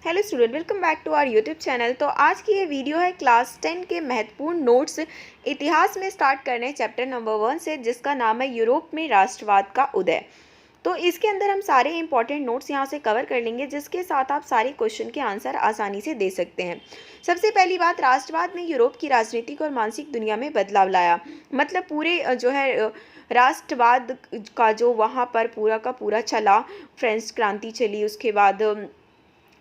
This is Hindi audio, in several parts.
Hello student, welcome back to our YouTube channel. तो आज की ये वीडियो है क्लास 10 के महत्वपूर्ण नोट्स इतिहास में स्टार्ट करने चैप्टर नंबर 1 से, जिसका नाम है यूरोप में राष्ट्रवाद का उदय। तो इसके अंदर हम सारे इंपॉर्टेंट नोट्स यहाँ से कवर कर लेंगे, जिसके साथ आप सारे क्वेश्चन के आंसर आसानी से दे सकते हैं। सबसे पहली बात, राष्ट्रवाद ने यूरोप की राजनीतिक और मानसिक दुनिया में बदलाव लाया। मतलब पूरे जो है राष्ट्रवाद का जो वहाँ पर पूरा का पूरा चला, फ्रेंच क्रांति चली, उसके बाद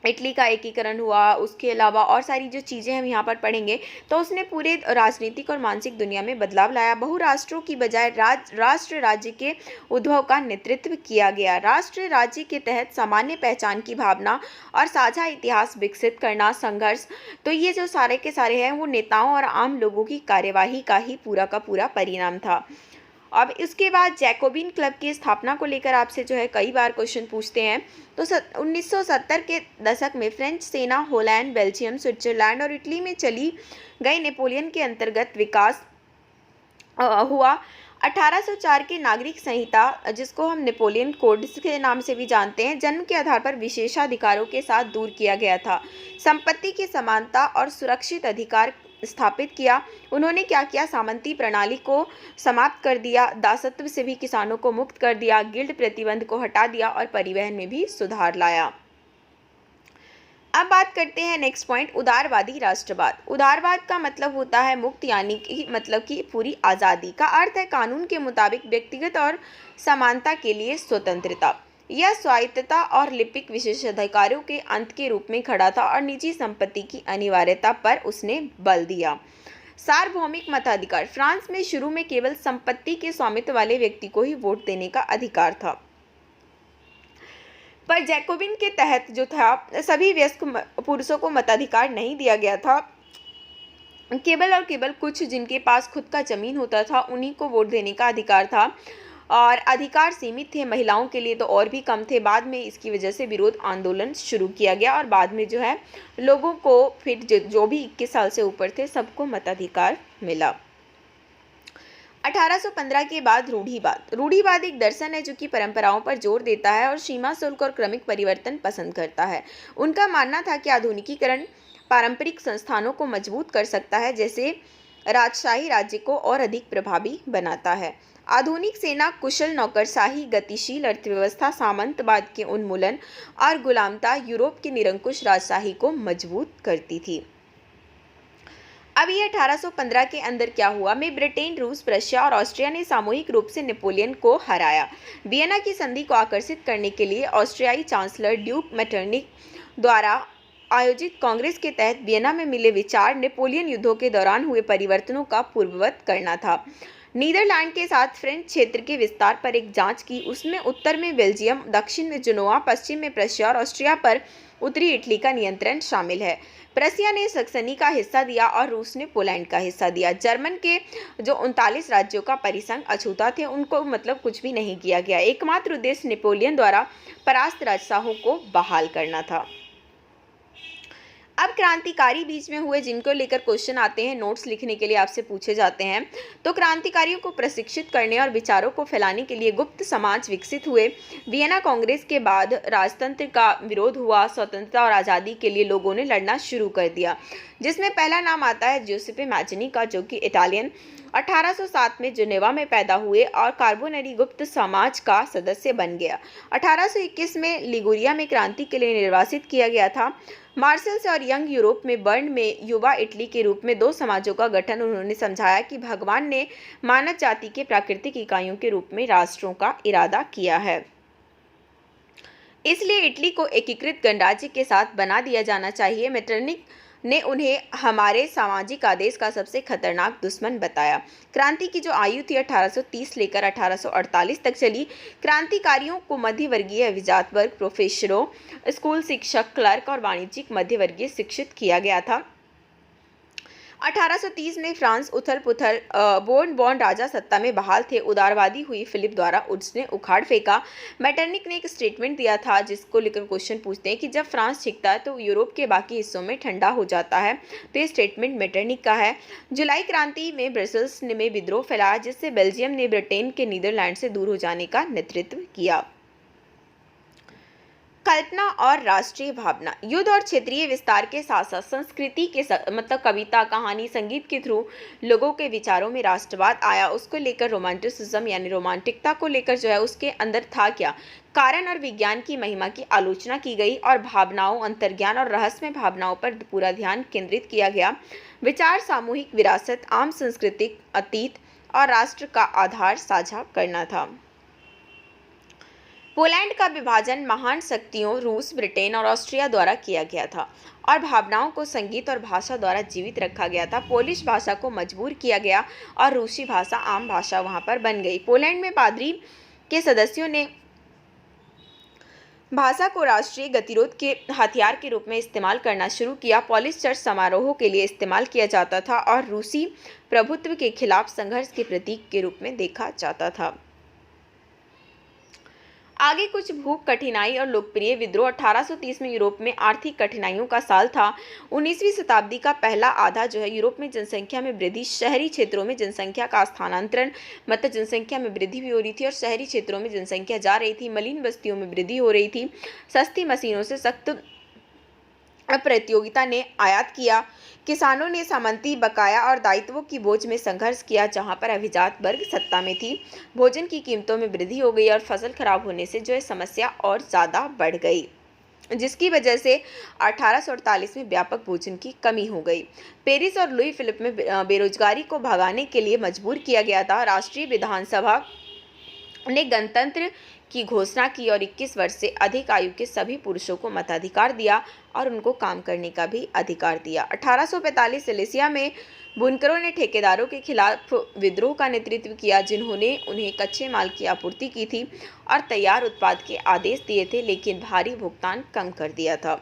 इटली का एकीकरण हुआ, उसके अलावा और सारी जो चीज़ें हम यहाँ पर पढ़ेंगे, तो उसने पूरे राजनीतिक और मानसिक दुनिया में बदलाव लाया। बहुराष्ट्रों की बजाय राष्ट्र राज्य के उद्भव का नेतृत्व किया गया। राष्ट्र राज्य के तहत सामान्य पहचान की भावना और साझा इतिहास विकसित करना, संघर्ष, तो ये जो सारे के सारे हैं वो नेताओं और आम लोगों की कार्यवाही का ही पूरा का पूरा परिणाम था। अब इसके बाद जैकोबिन क्लब की स्थापना को लेकर आपसे जो है कई बार क्वेश्चन पूछते हैं। तो 1970 के दशक में फ्रेंच सेना होलैंड, बेल्जियम, स्विट्जरलैंड और इटली में चली गई नेपोलियन के अंतर्गत विकास हुआ। 1804 के नागरिक संहिता, जिसको हम नेपोलियन कोड के नाम से भी जानते हैं, जन्म के आधार पर विशेषाधिकारों के साथ दूर किया गया था। संपत्ति की समानता और सुरक्षित अधिकार स्थापित किया। उन्होंने क्या किया? सामंती प्रणाली को समाप्त कर दिया, दासत्व से भी किसानों को मुक्त कर दिया, गिल्ड प्रतिबंध को हटा दिया और परिवहन में भी सुधार लाया। अब बात करते हैं नेक्स्ट पॉइंट, उदारवादी राष्ट्रवाद। उदारवाद का मतलब होता है मुक्त, यानी कि मतलब कि पूरी आज़ादी का अर्थ है कानून के मुताबिक व्यक्तिगत और समानता के लिए स्वतंत्रता। यह स्वायत्तता और लिपिक विशेषाधिकारों के अंत के रूप में खड़ा था और निजी संपत्ति की अनिवार्यता पर उसने बल दिया। सार्वभौमिक मताधिकार, फ्रांस में शुरू में केवल संपत्ति के स्वामित्व वाले व्यक्ति को ही वोट देने का अधिकार था, पर जैकोबिन के तहत जो था सभी वयस्क पुरुषों को मताधिकार नहीं दिया गया था। केवल और केवल कुछ जिनके पास खुद का जमीन होता था उन्हीं को वोट देने का अधिकार था, और अधिकार सीमित थे। महिलाओं के लिए तो और भी कम थे। बाद में इसकी वजह से विरोध आंदोलन शुरू किया गया और बाद में जो है लोगों को फिर जो भी 21 साल से ऊपर थे सबको मताधिकार मिला। 1815 के बाद रूढ़िवाद। रूढ़िवाद एक दर्शन है जो कि परंपराओं पर जोर देता है और सीमा शुल्क और क्रमिक परिवर्तन पसंद करता है। उनका मानना था कि आधुनिकीकरण पारंपरिक संस्थानों को मजबूत कर सकता है, जैसे राजशाही राज्य को और अधिक प्रभावी बनाता है। आधुनिक सेना कुशल नौकरशाही, गतिशील अर्थव्यवस्था, सामंतवाद के उन्मूलन और गुलामता यूरोप की निरंकुश राजशाही को मजबूत करती थी। अब ये 1815 के अंदर क्या हुआ में ब्रिटेन, रूस, प्रशिया और ऑस्ट्रिया ने सामूहिक रूप से नेपोलियन को हराया। वियना की संधि को आकर्षित करने के लिए ऑस्ट्रियाई चांसलर ड्यूक मेटरनिक द्वारा आयोजित कांग्रेस के तहत वियना में मिले विचार नेपोलियन युद्धों के दौरान हुए परिवर्तनों का पूर्ववत करना था। नीदरलैंड के साथ फ्रेंच क्षेत्र के विस्तार पर एक जांच की। उसमें उत्तर में बेल्जियम, दक्षिण में जुनोआ, पश्चिम में प्रशिया और ऑस्ट्रिया पर उत्तरी इटली का नियंत्रण शामिल है। प्रशिया ने सक्सनी का हिस्सा दिया और रूस ने पोलैंड का हिस्सा दिया। जर्मन के जो 39 राज्यों का परिसंघ अछूता थे उनको मतलब कुछ भी नहीं किया गया। एकमात्र उद्देश्य नेपोलियन द्वारा परास्त राजशाहों को बहाल करना था। अब क्रांतिकारी बीच में हुए जिनको लेकर क्वेश्चन आते हैं, नोट्स लिखने के लिए आपसे पूछे जाते हैं। तो क्रांतिकारियों को प्रशिक्षित करने और विचारों को फैलाने के लिए गुप्त समाज विकसित हुए। वियना कांग्रेस के बाद राजतंत्र का विरोध हुआ। स्वतंत्रता और आज़ादी के लिए लोगों ने लड़ना शुरू कर दिया, जिसमें पहला नाम आता है जोसेफे मैज़नी का, जो कि इटालियन 1807 में जिनेवा में पैदा हुए और कार्बोनरी गुप्त समाज का सदस्य बन गया। 1821 में लिगुरिया में क्रांति के लिए निर्वासित किया गया था। मार्शल्स और यंग यूरोप में बर्न में युवा इटली के रूप में दो समाजों का गठन उन्होंने समझाया कि भगवान ने मानव जाति के प्राकृतिक इकाइयों के रूप में राष्ट्रों का इरादा किया है, इसलिए इटली को एकीकृत गणराज्य के साथ बना दिया जाना चाहिए। मेटरनिक ने उन्हें हमारे सामाजिक आदेश का सबसे खतरनाक दुश्मन बताया। क्रांति की जो आयु थी 1830 लेकर 1848 तक चली। क्रांतिकारियों को मध्यवर्गीय अभिजात वर्ग, प्रोफेसरों, स्कूल शिक्षक, क्लर्क और वाणिज्यिक मध्यवर्गीय शिक्षित किया गया था। 1830 में फ्रांस उथल पुथल, बोन राजा सत्ता में बहाल थे। उदारवादी हुई फिलिप द्वारा उसने उखाड़ फेंका। मेटरनिक ने एक स्टेटमेंट दिया था जिसको लेकर क्वेश्चन पूछते हैं कि जब फ्रांस छिकता है तो यूरोप के बाकी हिस्सों में ठंडा हो जाता है। तो ये स्टेटमेंट मेटरनिक का है। जुलाई क्रांति में ब्रसेल्स में विद्रोह फैलाया, जिससे बेल्जियम ने ब्रिटेन के नीदरलैंड से दूर हो जाने का नेतृत्व किया। कल्पना और राष्ट्रीय भावना। युद्ध और क्षेत्रीय विस्तार के साथ साथ संस्कृति के मतलब कविता, कहानी, संगीत के थ्रू लोगों के विचारों में राष्ट्रवाद आया। उसको लेकर रोमांटिसिज्म यानी रोमांटिकता को लेकर जो है उसके अंदर था क्या, कारण और विज्ञान की महिमा की आलोचना की गई और भावनाओं, अंतर्ज्ञान और रहस्यमय भावनाओं पर पूरा ध्यान केंद्रित किया गया। विचार, सामूहिक विरासत, आम सांस्कृतिक अतीत और राष्ट्र का आधार साझा करना था। पोलैंड का विभाजन महान शक्तियों रूस, ब्रिटेन और ऑस्ट्रिया द्वारा किया गया था और भावनाओं को संगीत और भाषा द्वारा जीवित रखा गया था। पोलिश भाषा को मजबूर किया गया और रूसी भाषा आम भाषा वहां पर बन गई। पोलैंड में पादरी के सदस्यों ने भाषा को राष्ट्रीय गतिरोध के हथियार के रूप में इस्तेमाल करना शुरू किया। पोलिश चर्च समारोहों के लिए इस्तेमाल किया जाता था और रूसी प्रभुत्व के खिलाफ संघर्ष के प्रतीक के रूप में देखा जाता था। आगे कुछ भूख, कठिनाई और लोकप्रिय विद्रोह। 1830 में यूरोप में आर्थिक कठिनाइयों का साल था। 19वीं शताब्दी का पहला आधा जो है यूरोप में जनसंख्या में वृद्धि, शहरी क्षेत्रों में जनसंख्या का स्थानांतरण, मतलब जनसंख्या में वृद्धि भी हो रही थी और शहरी क्षेत्रों में जनसंख्या जा रही थी। मलिन बस्तियों में वृद्धि हो रही थी। सस्ती मशीनों से सख्त प्रतियोगिता ने आयात किया। किसानों ने सामंती, बकाया और दायित्वों की बोझ में संघर्ष किया जहां पर अभिजात वर्ग सत्ता में थी। भोजन की कीमतों में वृद्धि हो गई और फसल खराब होने से जो है समस्या और ज़्यादा बढ़ गई, जिसकी वजह से 1848 में व्यापक भोजन की कमी हो गई। पेरिस और लुई फिलिप में बेरोजगारी को भगाने के लिए मजबूर किया गया था। राष्ट्रीय विधानसभा ने गणतंत्र की घोषणा की और 21 वर्ष से अधिक आयु के सभी पुरुषों को मताधिकार दिया और उनको काम करने का भी अधिकार दिया। 1845 सिलेसिया में बुनकरों ने ठेकेदारों के खिलाफ विद्रोह का नेतृत्व किया, जिन्होंने उन्हें कच्चे माल की आपूर्ति की थी और तैयार उत्पाद के आदेश दिए थे, लेकिन भारी भुगतान कम कर दिया था।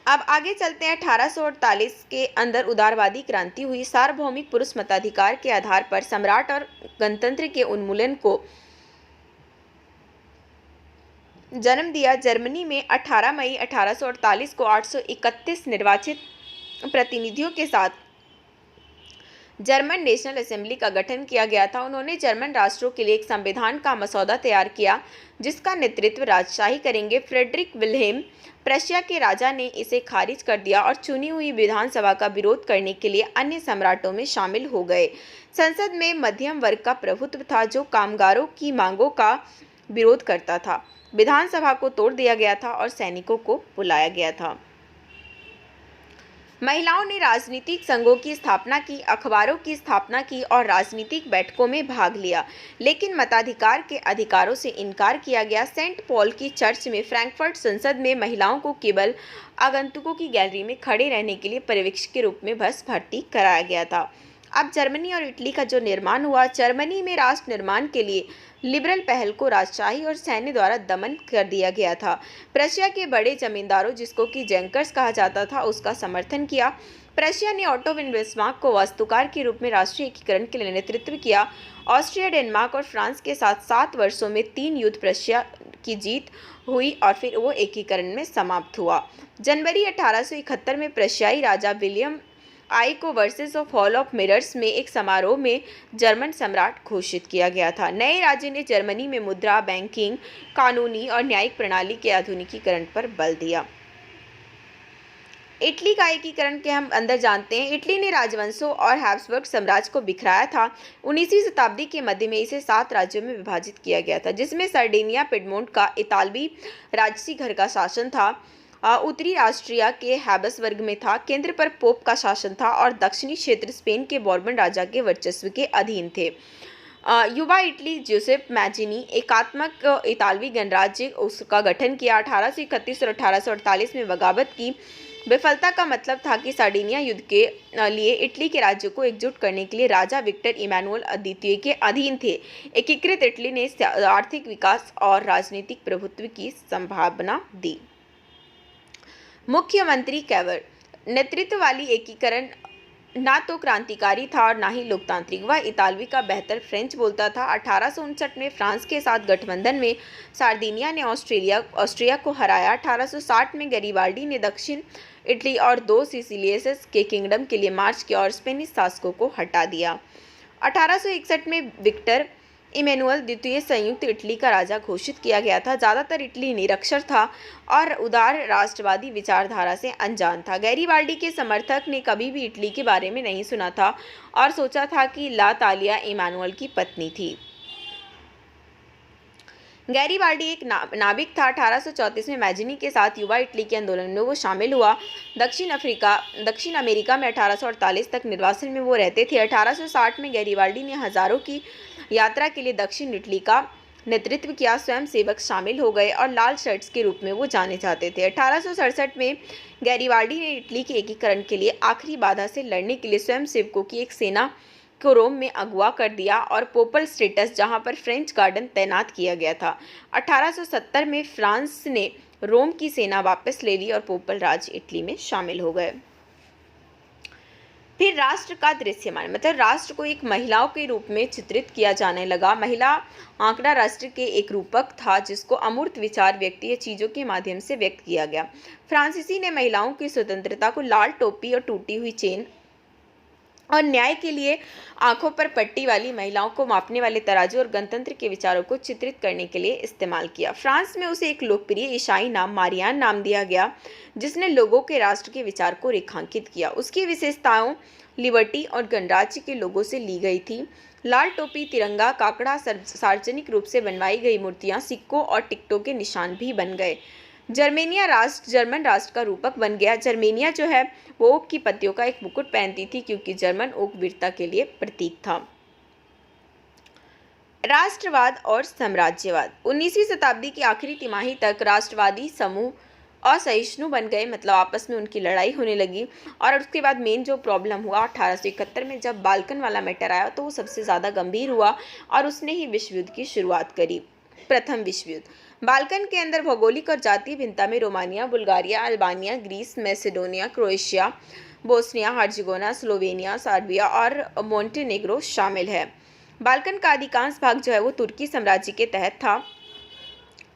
अब आगे चलते हैं। 1848 के अंदर उदारवादी क्रांति हुई। सार्वभौमिक पुरुष मताधिकार के आधार पर सम्राट और गणतंत्र के उन्मूलन को जन्म दिया। जर्मनी में 18 मई 1848 को 831 निर्वाचित प्रतिनिधियों के साथ जर्मन नेशनल असेंबली का गठन किया गया था। उन्होंने जर्मन राष्ट्रों के लिए एक संविधान का मसौदा तैयार किया जिसका नेतृत्व राजशाही करेंगे। फ्रेडरिक विल्हेम प्रशिया के राजा ने इसे खारिज कर दिया और चुनी हुई विधानसभा का विरोध करने के लिए अन्य सम्राटों में शामिल हो गए। संसद में मध्यम वर्ग का प्रभुत्व था जो कामगारों की मांगों का विरोध करता था। विधानसभा को तोड़ दिया गया था और सैनिकों को बुलाया गया था। महिलाओं ने राजनीतिक संघों की स्थापना की, अखबारों की स्थापना की और राजनीतिक बैठकों में भाग लिया, लेकिन मताधिकार के अधिकारों से इनकार किया गया। सेंट पॉल की चर्च में फ्रैंकफर्ट संसद में महिलाओं को केवल आगंतुकों की गैलरी में खड़े रहने के लिए पर्यवेक्षक के रूप में बस भर्ती कराया गया था। अब जर्मनी और इटली का जो निर्माण हुआ, जर्मनी में राष्ट्र निर्माण के लिए लिबरल पहल को राजशाही और सैन्य द्वारा दमन कर दिया गया था। प्रशिया के बड़े जमींदारों, जिसको कि जैंकर्स कहा जाता था, उसका समर्थन किया। प्रशिया ने ऑटो विन बिस्मार्क को वास्तुकार के रूप में राष्ट्रीय एकीकरण के लिए नेतृत्व किया। ऑस्ट्रिया, डेनमार्क और फ्रांस के साथ 7 वर्षों में 3 युद्ध प्रशिया की जीत हुई और फिर वो एकीकरण में समाप्त हुआ। जनवरी 1871 में प्रशियाई राजा विलियम आई को versus of hall of mirrors में एक समारोह में जर्मन सम्राट घोषित किया गया था। नए राज्य ने जर्मनी में मुद्रा, बैंकिंग, कानूनी और न्यायिक प्रणाली के आधुनिकीकरण पर बल दिया। इटली का एकीकरण के हम अंदर जानते हैं। इटली ने राजवंशों और हैब्सबर्ग साम्राज्य को बिखराया था। 19वीं शताब्दी के मध्य में इसे 7 राज्यों में विभाजित किया गया था, जिसमें सर्डिनिया, पिडमोंट का इतालवी राजसी घर का शासन था, उत्तरी ऑस्ट्रिया के हैब्सबर्ग में था, केंद्र पर पोप का शासन था और दक्षिणी क्षेत्र स्पेन के बॉर्बन राजा के वर्चस्व के अधीन थे। युवा इटली जोसेफ मैजिनी एकात्मक इतालवी गणराज्य उसका गठन किया। 1831 और 1848 में बगावत की। विफलता का मतलब था कि सार्डिनिया युद्ध के लिए इटली के राज्य को एकजुट करने के लिए राजा विक्टर इमैनुअल द्वितीय के अधीन थे। एकीकृत इटली ने आर्थिक विकास और राजनीतिक प्रभुत्व की संभावना दी। मुख्यमंत्री कैवर नेतृत्व वाली एकीकरण ना तो क्रांतिकारी था और ना ही लोकतांत्रिक। वह इतालवी का बेहतर फ्रेंच बोलता था। 1859 में फ्रांस के साथ गठबंधन में सार्डिनिया ने ऑस्ट्रिया को हराया। 1860 में गैरिबाल्डी ने दक्षिण इटली और 2 सिसिलियस के किंगडम के लिए मार्च किया और स्पेनिश शासकों को हटा दिया। 1861 में विक्टर इमैनुअल द्वितीय संयुक्त इटली का राजा घोषित किया गया था। ज़्यादातर इटली निरक्षर था और उदार राष्ट्रवादी विचारधारा से अनजान था। गैरीबाल्डी के समर्थक ने कभी भी इटली के बारे में नहीं सुना था और सोचा था कि ला तालिया इमैनुअल की पत्नी थी। गैरीबाल्डी एक नाविक था। 1834 में मैजिनी के साथ युवा इटली के आंदोलन में वो शामिल हुआ। दक्षिण अमेरिका में 1848 तक निर्वासन में वो रहते थे। 1860 में गैरीबाल्डी ने हजारों की यात्रा के लिए दक्षिण इटली का नेतृत्व किया। स्वयं सेवक शामिल हो गए और लाल शर्ट्स के रूप में वो जाने जाते थे। 1867 में गैरीबाल्डी ने इटली के एकीकरण के लिए आखिरी बाधा से लड़ने के लिए स्वयं सेवकों की एक सेना को रोम में अगवा कर दिया और पोपल स्टेटस, जहां पर फ्रेंच गार्डन तैनात किया गया था। 1870 में फ्रांस ने रोम की सेना वापस ले ली और पोपल राज इटली में शामिल हो गए। फिर राष्ट्र का दृश्यमान, मतलब राष्ट्र को एक महिलाओं के रूप में चित्रित किया जाने लगा। महिला आंकड़ा राष्ट्र के एक रूपक था जिसको अमूर्त विचार, व्यक्ति या चीजों के माध्यम से व्यक्त किया गया। फ्रांसीसी ने महिलाओं की स्वतंत्रता को लाल टोपी और टूटी हुई चेन और न्याय के लिए आंखों पर पट्टी वाली महिलाओं को मापने वाले तराजू और गणतंत्र के विचारों को चित्रित करने के लिए इस्तेमाल किया। फ्रांस में उसे एक लोकप्रिय ईसाई नाम मारियान नाम दिया गया जिसने लोगों के राष्ट्र के विचार को रेखांकित किया। उसकी विशेषताओं लिबर्टी और गणराज्य के लोगों से ली गई थी। लाल टोपी, तिरंगा, काकड़ा, सार्वजनिक रूप से बनवाई गई मूर्तियां, सिक्कों और टिकटों के निशान भी बन गए। जर्मेनिया राष्ट्र जर्मन राष्ट्र का रूपक बन गया। जर्मेनिया जो है वो ओक की पत्तियों का एक मुकुट पहनती थी क्योंकि जर्मन ओक वीरता के लिए प्रतीक था। राष्ट्रवाद और साम्राज्यवाद। 19वीं शताब्दी की आखिरी तिमाही तक राष्ट्रवादी समूह असहिष्णु बन गए, मतलब आपस में उनकी लड़ाई होने लगी। और उसके बाद मेन जो प्रॉब्लम हुआ 1871 में जब बाल्कन वाला मैटर आया तो वो सबसे ज़्यादा गंभीर हुआ और उसने ही विश्व युद्ध की शुरुआत करी। प्रथम विश्व युद्ध। बाल्कन के अंदर भौगोलिक और जातीय भिन्नता में Romania, Bulgaria, Albania, Greece, Macedonia, Croatia, Bosnia Herzegovina, Slovenia, Serbia और मोंटेनेग्रो शामिल है। बाल्कन का अधिकांश भाग जो है वो तुर्की साम्राज्य के तहत था।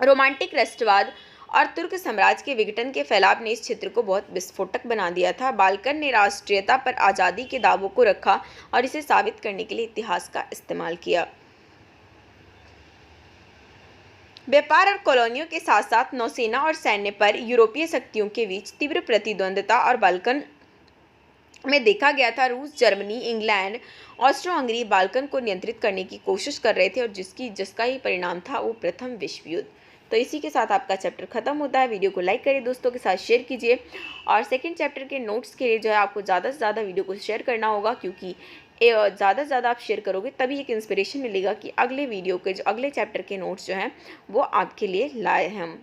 रोमांटिक राष्ट्रवाद और तुर्क साम्राज्य के विघटन के फैलाव ने इस क्षेत्र को बहुत विस्फोटक बना दिया था। बाल्कन ने राष्ट्रीयता पर आज़ादी के दावों को रखा और इसे साबित करने के लिए इतिहास का इस्तेमाल किया। व्यापार और कॉलोनियों के साथ साथ नौसेना और सैन्य पर यूरोपीय शक्तियों के बीच तीव्र प्रतिद्वंद्विता और बाल्कन में देखा गया था। रूस, Germany, England, Austro Hungary Balkan को नियंत्रित करने की कोशिश कर रहे थे और जिसका ही परिणाम था वो प्रथम विश्व युद्ध। तो इसी के साथ आपका चैप्टर खत्म होता है। वीडियो को लाइक करिए, दोस्तों के साथ शेयर कीजिए और सेकंड चैप्टर के नोट्स के लिए जो है आपको ज़्यादा से ज़्यादा वीडियो को शेयर करना होगा क्योंकि ज़्यादा से ज़्यादा आप शेयर करोगे तभी एक इंस्पिरेशन मिलेगा कि अगले वीडियो के जो अगले चैप्टर के नोट्स जो हैं वो आपके लिए लाए हैं हम।